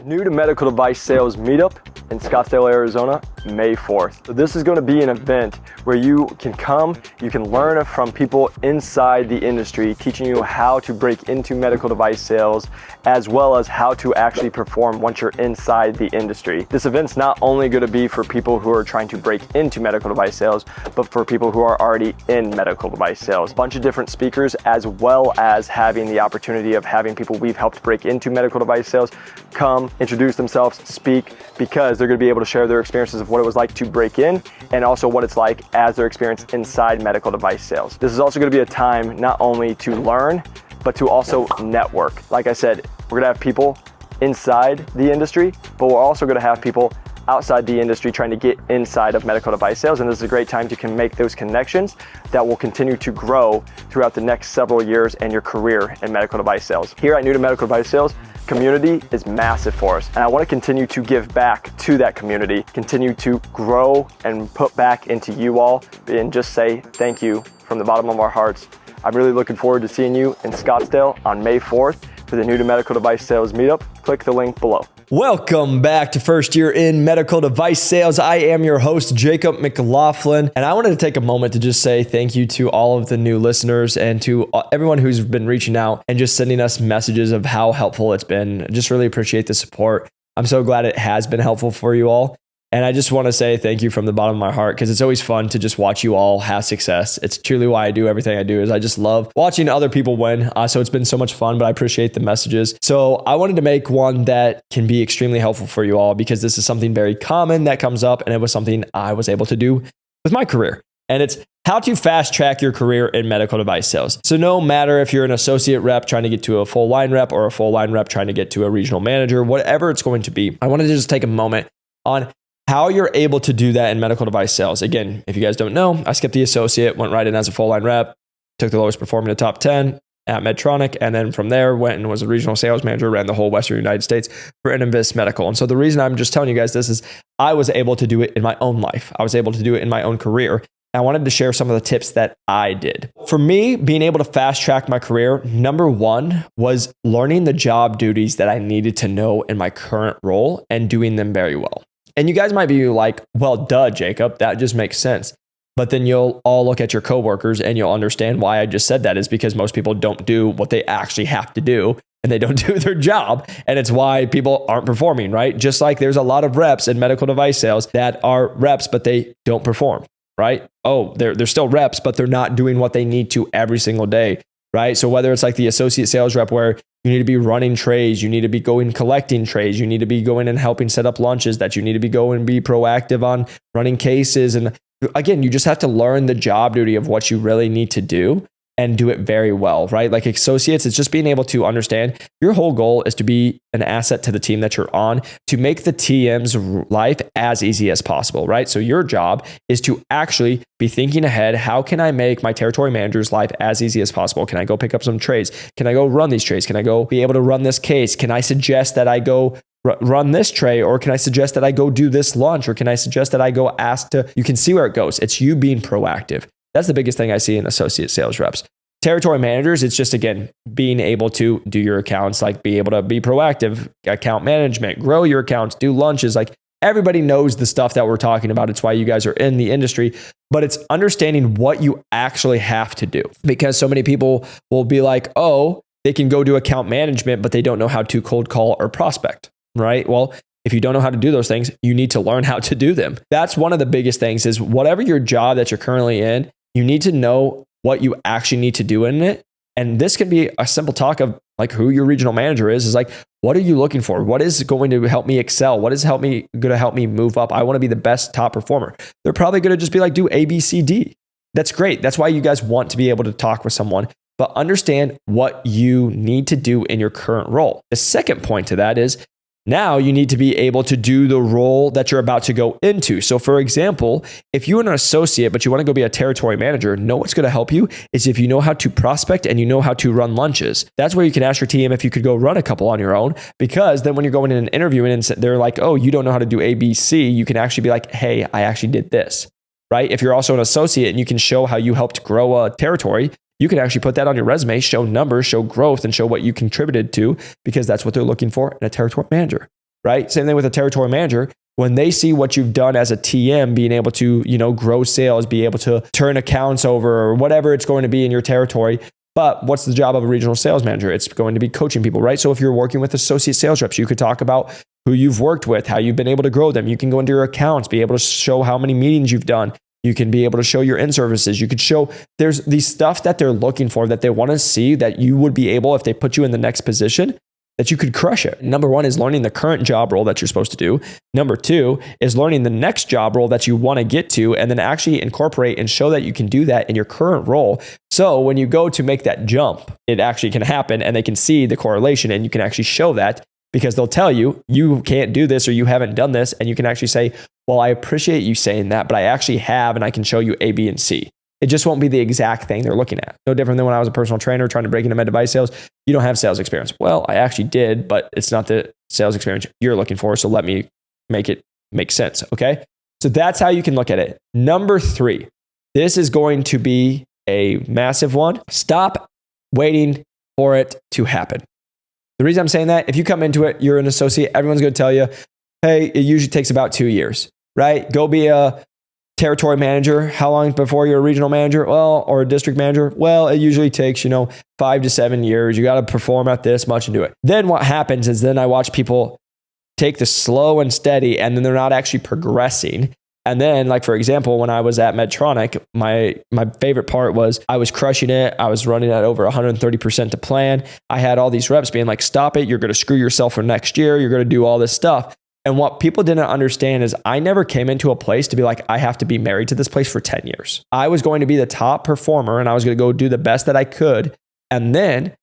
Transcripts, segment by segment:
New to Medical Device Sales Meetup in Scottsdale, Arizona, May 4th. So this is going to be an event where you can come, you can learn from people inside the industry, teaching you how to break into medical device sales, as well as how to actually perform once you're inside the industry. This event's not only going to be for people who are trying to break into medical device sales, but for people who are already in medical device sales. A bunch of different speakers, as well as having the opportunity of having people we've helped break into medical device sales come, introduce themselves, speak, because they're going to be able to share their experiences of what it was like to break in and also what it's like as their experience inside medical device sales. This is also going to be a time not only to learn, but to also network. Like I said, we're going to have people inside the industry, but we're also going to have people outside the industry trying to get inside of medical device sales. And this is a great time to make those connections that will continue to grow throughout the next several years in your career in medical device sales. Here at New to Medical Device Sales, community is massive for us. And I want to continue to give back to that community, continue to grow and put back into you all, and just say thank you from the bottom of our hearts. I'm really looking forward to seeing you in Scottsdale on May 4th for the New to Medical Device Sales Meetup. Click the link below. Welcome back to First Year in Medical Device Sales. I am your host, Jacob McLaughlin, and I wanted to take a moment to just say thank you to all of the new listeners and to everyone who's been reaching out and just sending us messages of how helpful it's been. Just really appreciate the support. I'm so glad it has been helpful for you all. And I just want to say thank you from the bottom of my heart, because it's always fun to just watch you all have success. It's truly why I do everything I do, is I just love watching other people win. So it's been so much fun, but I appreciate the messages. So I wanted to make one that can be extremely helpful for you all, because this is something very common that comes up, and it was something I was able to do with my career. And it's how to fast track your career in medical device sales. So no matter if you're an associate rep trying to get to a full line rep or a full line rep trying to get to a regional manager, whatever it's going to be, I wanted to just take a moment on how you're able to do that in medical device sales. Again, if you guys don't know, I skipped the associate, went right in as a full line rep, took the lowest performing in the top 10 at Medtronic, and then from there went and was a regional sales manager, ran the whole Western United States for Innovis Medical. And so the reason I'm just telling you guys this is I was able to do it in my own life. I was able to do it in my own career. I wanted to share some of the tips that I did. For me, being able to fast track my career, number one was learning the job duties that I needed to know in my current role and doing them very well. And you guys might be like, well, duh, Jacob, that just makes sense. But then you'll all look at your coworkers and you'll understand why I just said that is because most people don't do what they actually have to do, and they don't do their job. And it's why people aren't performing, right? Just like there's a lot of reps in medical device sales that are reps, but they don't perform, right? Oh, they're still reps, but they're not doing what they need to every single day, right? So whether it's like the associate sales rep where you need to be running trays, you need to be going collecting trays, you need to be going and helping set up lunches, that you need to be going and be proactive on running cases. And again, you just have to learn the job duty of what you really need to do and do it very well, right? Like associates, it's just being able to understand your whole goal is to be an asset to the team that you're on, to make the TM's life as easy as possible, right? So your job is to actually be thinking ahead. How can I make my territory manager's life as easy as possible? Can I go pick up some trays? Can I go run these trays? Can I go be able to run this case? Can I suggest that I go run this tray? Or can I suggest that I go do this lunch? Or can I suggest that I go ask to, you can see where it goes. It's you being proactive. That's the biggest thing I see in associate sales reps. Territory managers, it's just, again, being able to do your accounts, like be able to be proactive, account management, grow your accounts, do lunches. Like everybody knows the stuff that we're talking about. It's why you guys are in the industry, but it's understanding what you actually have to do, because so many people will be like, oh, they can go do account management, but they don't know how to cold call or prospect, right? Well, if you don't know how to do those things, you need to learn how to do them. That's one of the biggest things is whatever your job that you're currently in, you need to know what you actually need to do in it. And this can be a simple talk of like who your regional manager is like, what are you looking for? What is going to help me excel? What is going to help me move up? I want to be the best top performer. They're probably going to just be like, do A, B, C, D. That's great. That's why you guys want to be able to talk with someone, but understand what you need to do in your current role. The second point to that is now you need to be able to do the role that you're about to go into. So for example, if you're an associate, but you want to go be a territory manager, know what's going to help you is if you know how to prospect and you know how to run lunches. That's where you can ask your team if you could go run a couple on your own, because then when you're going in an interview and they're like, oh, you don't know how to do A, B, C, you can actually be like, hey, I actually did this, right? If you're also an associate and you can show how you helped grow a territory, you can actually put that on your resume, show numbers, show growth, and show what you contributed to, because that's what they're looking for in a territory manager, right? Same thing with a territory manager. When they see what you've done as a TM, being able to, grow sales, be able to turn accounts over or whatever it's going to be in your territory. But what's the job of a regional sales manager? It's going to be coaching people, right? So if you're working with associate sales reps, you could talk about who you've worked with, how you've been able to grow them. You can go into your accounts, be able to show how many meetings you've done. You can be able to show your in-services. You could show there's these stuff that they're looking for, that they want to see, that you would be able, if they put you in the next position, that you could crush it. Number one is learning the current job role that you're supposed to do. Number two is learning the next job role that you want to get to, and then actually incorporate and show that you can do that in your current role. So when you go to make that jump, it actually can happen and they can see the correlation, and you can actually show that, because they'll tell you, you can't do this or you haven't done this. And you can actually say, well, I appreciate you saying that, but I actually have, and I can show you A, B, and C. It just won't be the exact thing they're looking at. No different than when I was a personal trainer trying to break into med device sales. You don't have sales experience. Well, I actually did, but it's not the sales experience you're looking for. So let me make it make sense. Okay. So that's how you can look at it. Number three, this is going to be a massive one. Stop waiting for it to happen. The reason I'm saying that, if you come into it, you're an associate, everyone's going to tell you, hey, it usually takes about 2 years, right? Go be a territory manager. How long before you're a regional manager? Well, or a district manager? Well, it usually takes, 5 to 7 years. You got to perform at this much and do it. Then what happens is then I watch people take the slow and steady, and then they're not actually progressing. And then, like, for example, when I was at Medtronic, my favorite part was I was crushing it. I was running at over 130% to plan. I had all these reps being like, stop it. You're going to screw yourself for next year. You're going to do all this stuff. And what people didn't understand is I never came into a place to be like, I have to be married to this place for 10 years. I was going to be the top performer, and I was going to go do the best that I could. And then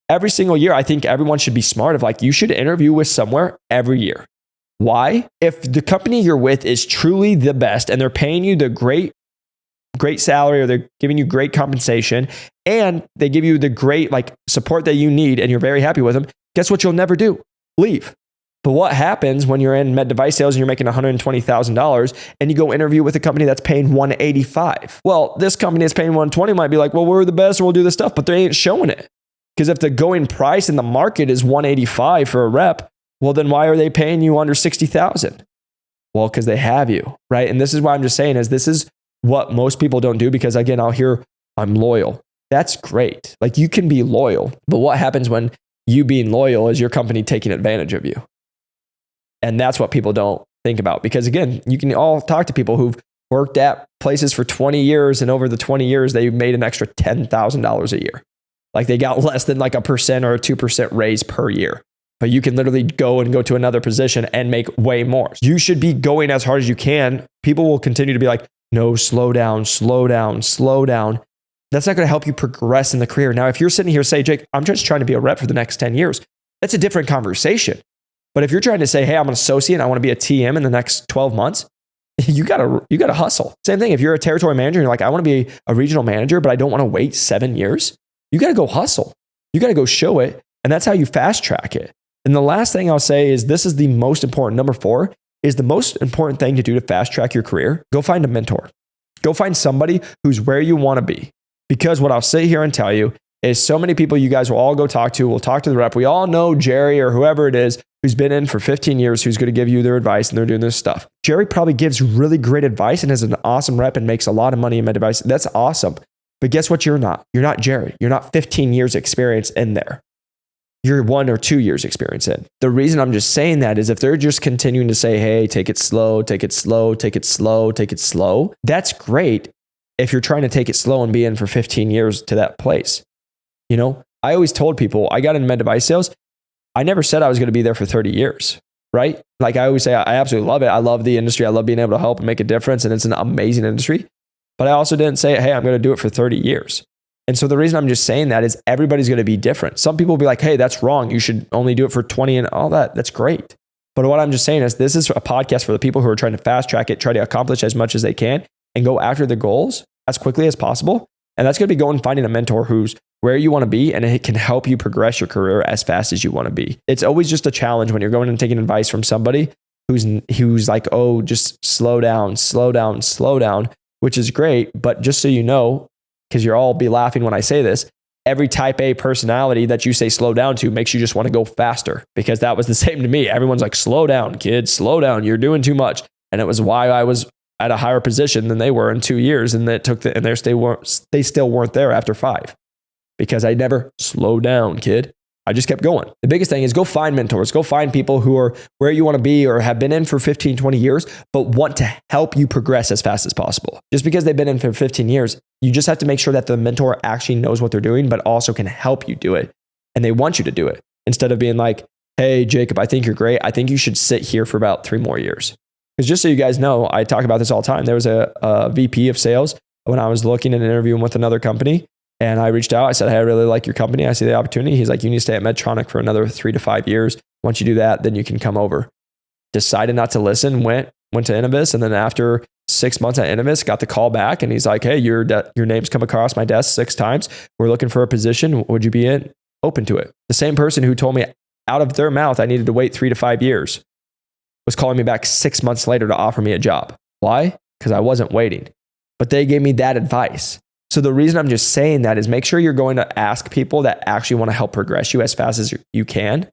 every single year, I think everyone should be smart of like, you should interview with somewhere every year. Why? If the company you're with is truly the best and they're paying you the great salary, or they're giving you great compensation, and they give you the great support that you need, and you're very happy with them, guess what you'll never do? Leave. But what happens when you're in med device sales and you're making $120,000 and you go interview with a company that's paying $185,000? Well, this company that's paying $120,000 might be like, well, we're the best, we'll do this stuff, but they ain't showing it. Because if the going price in the market is $185,000 for a rep, well, then why are they paying you under $60,000? Well, because they have you, right? And this is why I'm just saying is this is what most people don't do, because again, I'll hear, I'm loyal. That's great. Like, you can be loyal, but what happens when you being loyal is your company taking advantage of you? And that's what people don't think about, because again, you can all talk to people who've worked at places for 20 years, and over the 20 years, they made an extra $10,000 a year. Like, they got less than 1% or a 2% raise per year. But you can literally go to another position and make way more. You should be going as hard as you can. People will continue to be like, no, slow down, slow down, slow down. That's not going to help you progress in the career. Now, if you're sitting here say, Jake, I'm just trying to be a rep for the next 10 years, that's a different conversation. But if you're trying to say, hey, I'm an associate, I want to be a TM in the next 12 months, you gotta hustle. Same thing. If you're a territory manager and you're like, I want to be a regional manager, but I don't want to wait 7 years, you got to go hustle. You got to go show it. And that's how you fast track it. And the last thing I'll say is this is the most important. Number 4 is the most important thing to do to fast track your career. Go find a mentor. Go find somebody who's where you want to be. Because what I'll sit here and tell you is so many people you guys will all go talk to. We'll talk to the rep. We all know Jerry or whoever it is who's been in for 15 years, who's going to give you their advice, and they're doing this stuff. Jerry probably gives really great advice and is an awesome rep and makes a lot of money in med device. That's awesome. But guess what? You're not. You're not Jerry. You're not 15 years experience in there. You're 1 or 2 years experience in. The reason I'm just saying that is if they're just continuing to say, hey, take it slow, take it slow, take it slow, take it slow, that's great if you're trying to take it slow and be in for 15 years to that place. I always told people, I got into med device sales. I never said I was going to be there for 30 years, right? Like, I always say, I absolutely love it. I love the industry. I love being able to help and make a difference. And it's an amazing industry. But I also didn't say, hey, I'm going to do it for 30 years. And so the reason I'm just saying that is everybody's going to be different. Some people will be like, hey, that's wrong. You should only do it for 20 and all that. That's great. But what I'm just saying is this is a podcast for the people who are trying to fast track it, try to accomplish as much as they can and go after the goals as quickly as possible. And that's going to be going and finding a mentor who's where you want to be, and it can help you progress your career as fast as you want to be. It's always just a challenge when you're going and taking advice from somebody who's like, oh, just slow down, slow down, slow down, which is great. But just so you know, because you'll all be laughing when I say this, every type A personality that you say slow down to makes you just want to go faster, because that was the same to me. Everyone's like, slow down, kid, slow down. You're doing too much. And it was why I was at a higher position than they were in 2 years. And they still weren't there after 5, because I never slowed down, kid. I just kept going. The biggest thing is go find mentors, go find people who are where you want to be or have been in for 15, 20 years, but want to help you progress as fast as possible. Just because they've been in for 15 years, you just have to make sure that the mentor actually knows what they're doing, but also can help you do it. And they want you to do it, instead of being like, hey, Jacob, I think you're great. I think you should sit here for about 3 more years. Because just so you guys know, I talk about this all the time. There was a VP of sales when I was looking and interviewing with another company. And I reached out. I said, hey, I really like your company. I see the opportunity. He's like, you need to stay at Medtronic for another 3 to 5 years. Once you do that, then you can come over. Decided not to listen, went to Innovis. And then after 6 months at Innovis, got the call back. And he's like, hey, your name's come across my desk 6 times. We're looking for a position. Would you be open to it? The same person who told me out of their mouth I needed to wait 3 to 5 years was calling me back 6 months later to offer me a job. Why? Because I wasn't waiting. But they gave me that advice. So the reason I'm just saying that is make sure you're going to ask people that actually want to help progress you as fast as you can,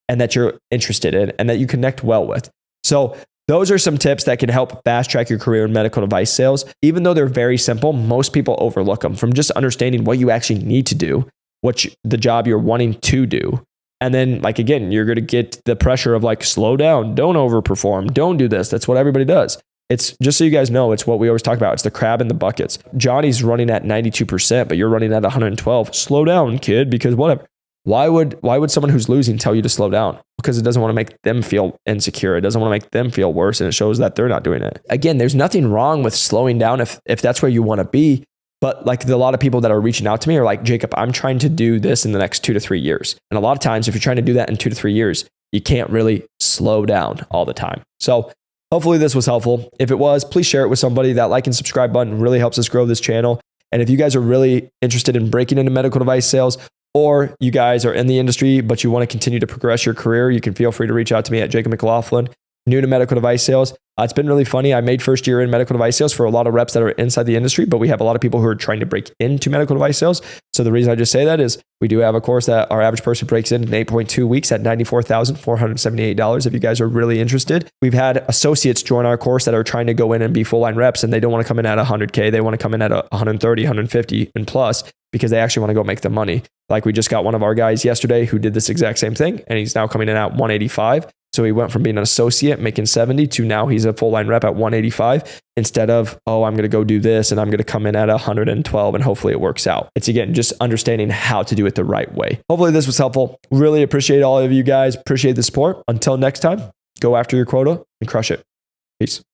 and that you're interested in and that you connect well with. So those are some tips that can help fast track your career in medical device sales. Even though they're very simple, most people overlook them, from just understanding what you actually need to do, the job you're wanting to do. And then, like, again, you're going to get the pressure of like, slow down, don't overperform, don't do this. That's what everybody does. It's just so you guys know, it's what we always talk about. It's the crab in the buckets. Johnny's running at 92%, but you're running at 112. Slow down, kid, because whatever. Why would someone who's losing tell you to slow down? Because it doesn't want to make them feel insecure. It doesn't want to make them feel worse, and it shows that they're not doing it. Again, there's nothing wrong with slowing down if that's where you want to be. But like a lot of people that are reaching out to me are like, Jacob, I'm trying to do this in the next 2 to 3 years. And a lot of times, if you're trying to do that in 2 to 3 years, you can't really slow down all the time. So hopefully this was helpful. If it was, please share it with somebody. That like and subscribe button really helps us grow this channel. And if you guys are really interested in breaking into medical device sales, or you guys are in the industry, but you want to continue to progress your career, you can feel free to reach out to me at Jacob McLaughlin, new to medical device sales. It's been really funny. I made first year in medical device sales for a lot of reps that are inside the industry, but we have a lot of people who are trying to break into medical device sales. So the reason I just say that is we do have a course that our average person breaks in 8.2 weeks at $94,478. If you guys are really interested, we've had associates join our course that are trying to go in and be full line reps, and they don't want to come in at 100K. They want to come in at 130, 150 and plus, because they actually want to go make the money. Like we just got one of our guys yesterday who did this exact same thing, and he's now coming in at 185. So he went from being an associate making 70 to now he's a full line rep at 185, instead of, oh, I'm going to go do this and I'm going to come in at 112 and hopefully it works out. It's again, just understanding how to do it the right way. Hopefully this was helpful. Really appreciate all of you guys. Appreciate the support. Until next time, go after your quota and crush it. Peace.